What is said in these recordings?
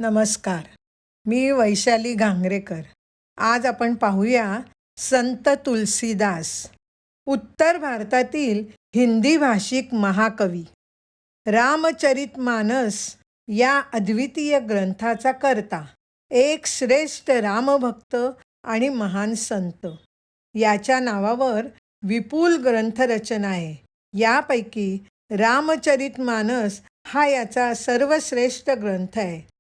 नमस्कार. मी वैशाली घांगरेकर. आज आपण पाहूया संत तुलसीदास, उत्तर भारतातील हिंदी भाषिक महाकवी. रामचरितमानस या अद्वितीय ग्रंथाचा कर्ता, एक श्रेष्ठ रामभक्त आणि महान संत. याच्या नावावर विपुल ग्रंथरचना आहे. यापैकी रामचरितमानस हा याचा सर्वश्रेष्ठ ग्रंथ आहे.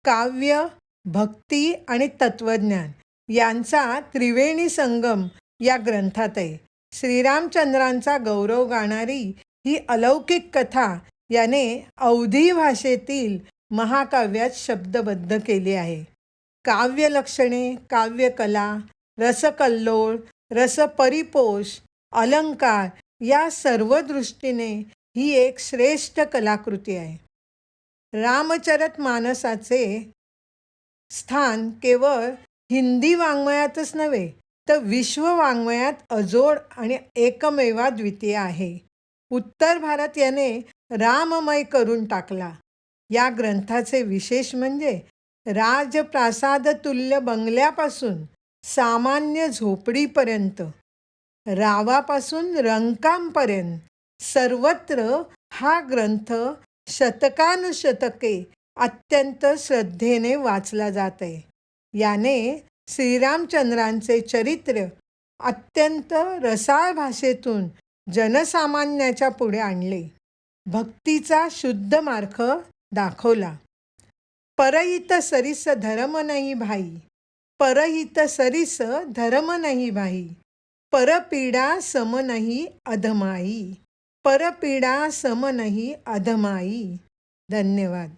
काव्य, भक्ती आणि तत्वज्ञान यांचा त्रिवेणी संगम या ग्रंथात आहे. श्रीरामचंद्रांचा गौरव गाणारी ही अलौकिक कथा याने अवधी भाषेतील महाकाव्यात शब्दबद्ध केली आहे. काव्यलक्षणे, काव्यकला, रसकल्लोळ, रसपरिपोष, अलंकार या सर्व दृष्टीने ही एक श्रेष्ठ कलाकृती आहे. रामचरितमानसाचे स्थान केवळ हिंदी वाङ्मयातच नव्हे तर विश्व वाङ्मयात अजोड आणि एकमेवाद्वितीय आहे. उत्तर भारत याने राममय करून टाकला. या ग्रंथाचे विशेष म्हणजे राजप्रासाद तुल्य बंगल्यापासून सामान्य झोपडीपर्यंत, रावापासून रंकामपर्यंत सर्वत्र हा ग्रंथ शतकानुशतके अत्यंत श्रद्धेने वाचला जात आहे. याने श्रीरामचंद्रांचे चरित्र अत्यंत रसाळ भाषेतून जनसामान्याच्या पुढे आणले. भक्तीचा शुद्ध मार्ग दाखवला. परहित सरिस धर्म नाही भाई, परहित सरिस धर्म नाही भाई, परपीडा सम नाही अधमाई, परपीडा सम नाही अधमाई. धन्यवाद.